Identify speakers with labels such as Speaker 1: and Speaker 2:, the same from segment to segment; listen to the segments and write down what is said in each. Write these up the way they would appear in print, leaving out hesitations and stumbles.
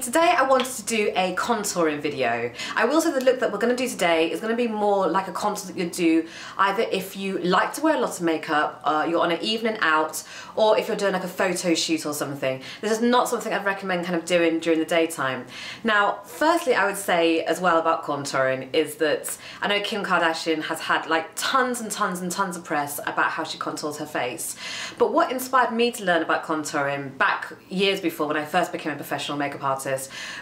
Speaker 1: Today I wanted to do a contouring video. I will say the look that we're going to do today is going to be more like a contour that you do either if you like to wear a lot of makeup, you're on an evening out, or if you're doing like a photo shoot or something. This is not something I'd recommend kind of doing during the daytime. Now, firstly, I would say as well about contouring is that I know Kim Kardashian has had like tons and tons and tons of press about how she contours her face. But what inspired me to learn about contouring back years before when I first became a professional makeup artist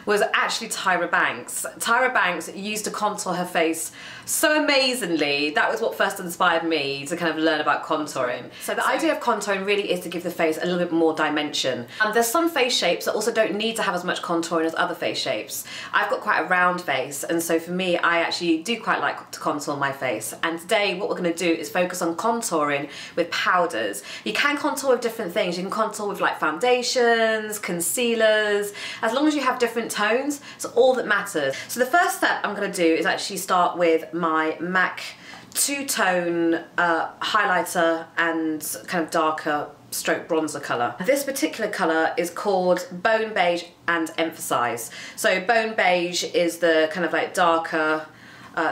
Speaker 1: was actually Tyra Banks. Tyra Banks used to contour her face so amazingly. That was what first inspired me to kind of learn about contouring. So the idea of contouring really is to give the face a little bit more dimension. There's some face shapes that also don't need to have as much contouring as other face shapes. I've got quite a round face, and so for me I actually do quite like to contour my face. And today what we're going to do is focus on contouring with powders. You can contour with different things. You can contour with like foundations, concealers, as long as you have different tones. It's all that matters. So the first step I'm going to do is actually start with my MAC two-tone highlighter and kind of darker stroke bronzer colour. This particular colour is called Bone Beige and Emphasize. So Bone Beige is the kind of like darker,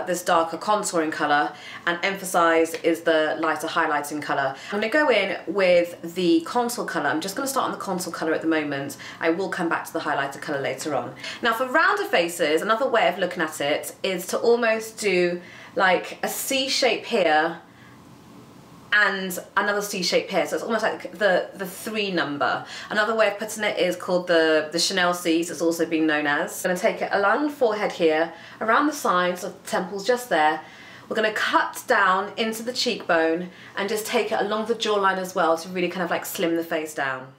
Speaker 1: this darker contouring colour, and Emphasize is the lighter highlighting colour. I'm going to go in with the contour colour. I'm just going to start on the contour colour at the moment. I will come back to the highlighter colour later on. Now for rounder faces, another way of looking at it is to almost do like a C shape here and another C shape here, so it's almost like the 3 number. Another way of putting it is called the Chanel C's, it's also been known as. I'm going to take it along the forehead here, around the sides of the temples just there. We're going to cut down into the cheekbone and just take it along the jawline as well to really kind of like slim the face down.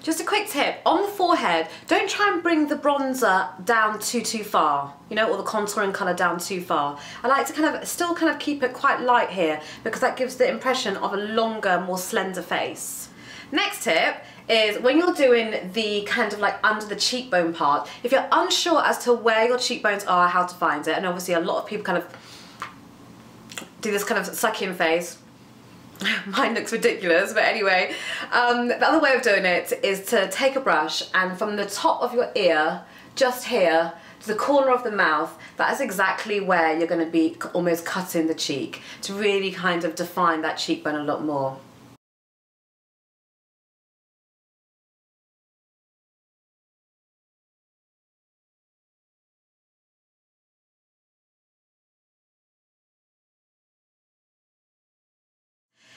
Speaker 1: Just a quick tip, on the forehead, don't try and bring the bronzer down too far, you know, or the contouring colour down too far. I like to kind of still kind of keep it quite light here because that gives the impression of a longer, more slender face. Next tip is when you're doing the kind of like under the cheekbone part, if you're unsure as to where your cheekbones are, how to find it, and obviously a lot of people kind of do this kind of sucky in face. Mine looks ridiculous, but anyway, the other way of doing it is to take a brush and from the top of your ear, just here, to the corner of the mouth, that is exactly where you're going to be almost cutting the cheek to really kind of define that cheekbone a lot more.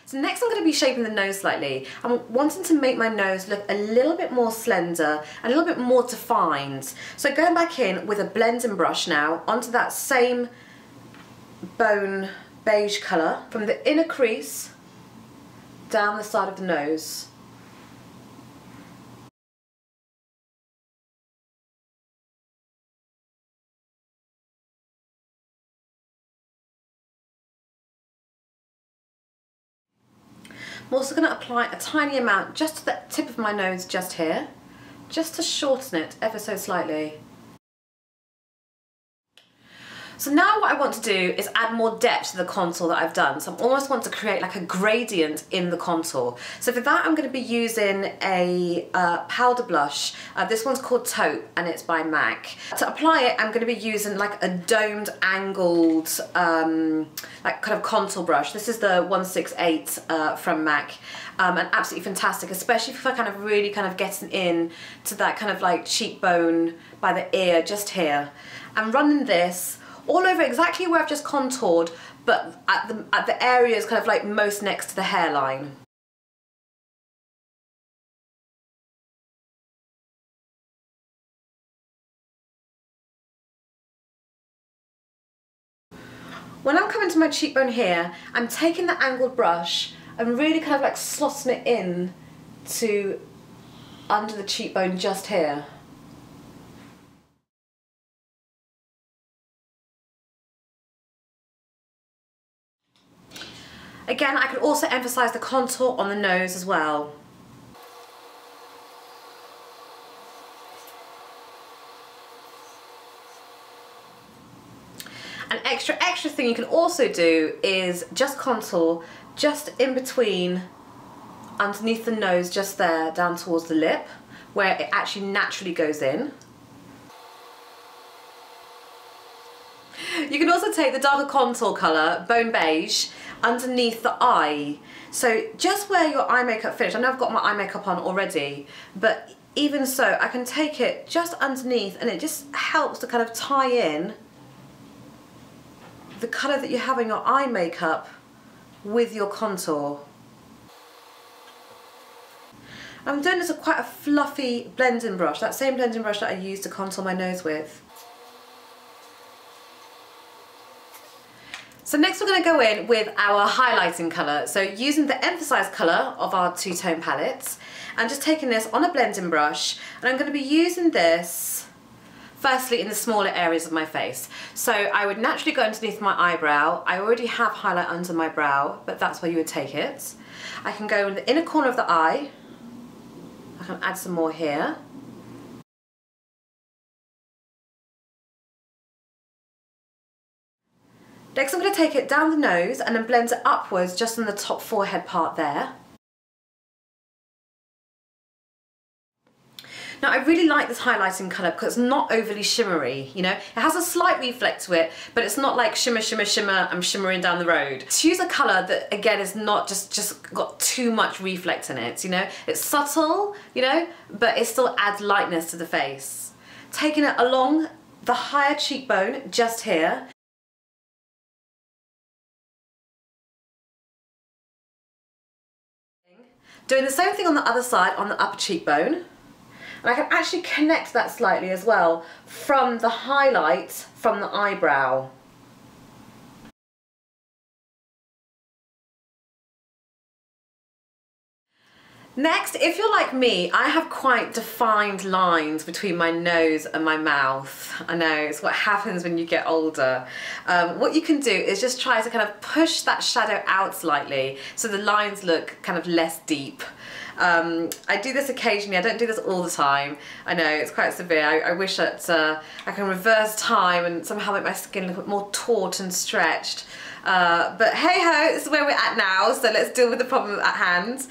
Speaker 1: So next I'm going to be shaping the nose slightly. I'm wanting to make my nose look a little bit more slender, a little bit more defined. So going back in with a blending brush now onto that same bone beige colour from the inner crease down the side of the nose. I'm also going to apply a tiny amount just to the tip of my nose just here, just to shorten it ever so slightly. So now what I want to do is add more depth to the contour that I've done. So I almost want to create like a gradient in the contour. So for that I'm going to be using a powder blush. This one's called Taupe and it's by MAC. To apply it I'm going to be using like a domed, angled, like kind of contour brush. This is the 168 from MAC. And absolutely fantastic, especially for kind of really kind of getting in to that kind of like cheekbone by the ear just here. I'm running this all over exactly where I've just contoured, but at the areas kind of like most next to the hairline. When I'm coming to my cheekbone here, I'm taking the angled brush and really kind of like slotting it in to under the cheekbone just here. Again, I could also emphasise the contour on the nose as well. An extra thing you can also do is just contour just in between, underneath the nose, just there, down towards the lip, where it actually naturally goes in. You can also take the darker contour colour, Bone Beige, underneath the eye. So just where your eye makeup finished, I know I've got my eye makeup on already, but even so, I can take it just underneath and it just helps to kind of tie in the colour that you have in your eye makeup with your contour. I'm doing this with quite a fluffy blending brush, that same blending brush that I used to contour my nose with. So next we're going to go in with our highlighting colour. So using the emphasized colour of our two-tone palettes and just taking this on a blending brush, and I'm going to be using this firstly in the smaller areas of my face. So I would naturally go underneath my eyebrow. I already have highlight under my brow, but that's where you would take it. I can go in the inner corner of the eye. I can add some more here. Next I'm going to take it down the nose and then blend it upwards just in the top forehead part there. Now I really like this highlighting colour because it's not overly shimmery, you know. It has a slight reflect to it, but it's not like shimmer, shimmer, shimmer, I'm shimmering down the road. To use a colour that again is not just got too much reflect in it, you know. It's subtle, you know, but it still adds lightness to the face. Taking it along the higher cheekbone, just here. Doing the same thing on the other side, on the upper cheekbone. And I can actually connect that slightly as well from the highlight from the eyebrow. Next, if you're like me, I have quite defined lines between my nose and my mouth. I know, it's what happens when you get older. What you can do is just try to kind of push that shadow out slightly so the lines look kind of less deep. I do this occasionally, I don't do this all the time. I know, it's quite severe. I wish that I can reverse time and somehow make my skin look a bit more taut and stretched. But hey ho, this is where we're at now, so let's deal with the problem at hand.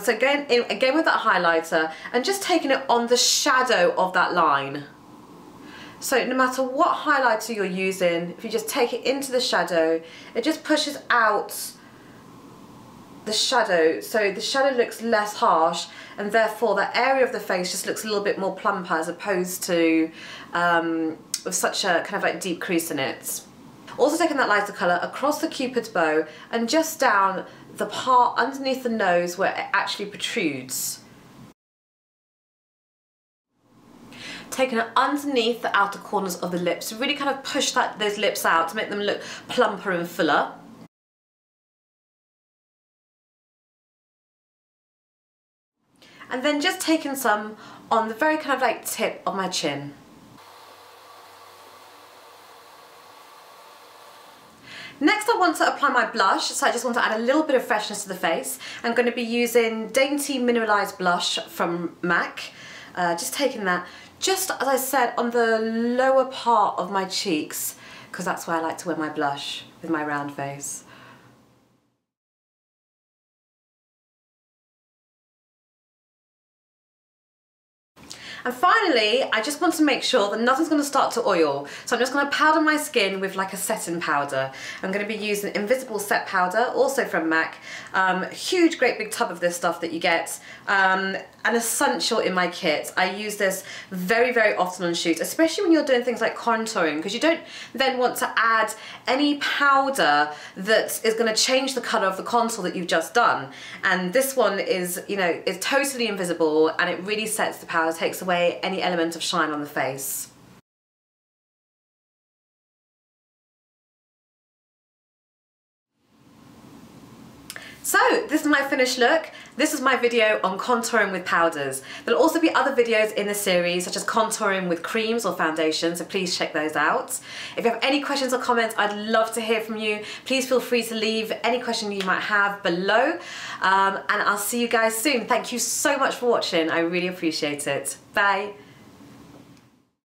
Speaker 1: So going in again with that highlighter and just taking it on the shadow of that line. So no matter what highlighter you're using, if you just take it into the shadow, it just pushes out the shadow, so the shadow looks less harsh and therefore that area of the face just looks a little bit more plumper as opposed to with such a kind of like deep crease in it. Also taking that lighter colour across the cupid's bow and just down the part underneath the nose where it actually protrudes. Taking it underneath the outer corners of the lips to really kind of push those lips out to make them look plumper and fuller. And then just taking some on the very kind of like tip of my chin. Next I want to apply my blush, so I just want to add a little bit of freshness to the face. I'm going to be using Dainty Mineralized Blush from MAC. Just taking that, just as I said, on the lower part of my cheeks, because that's where I like to wear my blush with my round face. And finally, I just want to make sure that nothing's going to start to oil. So I'm just going to powder my skin with like a setting powder. I'm going to be using Invisible Set Powder, also from MAC. Huge, great big tub of this stuff that you get. An essential in my kit. I use this very, very often on shoots, especially when you're doing things like contouring, because you don't then want to add any powder that is going to change the colour of the contour that you've just done. And this one is, you know, is totally invisible and it really sets the powder, takes away any element of shine on the face. So this is my finished look. This is my video on contouring with powders. There'll also be other videos in the series such as contouring with creams or foundations, so please check those out. If you have any questions or comments, I'd love to hear from you. Please feel free to leave any question you might have below, and I'll see you guys soon. Thank you so much for watching. I really appreciate it. Bye.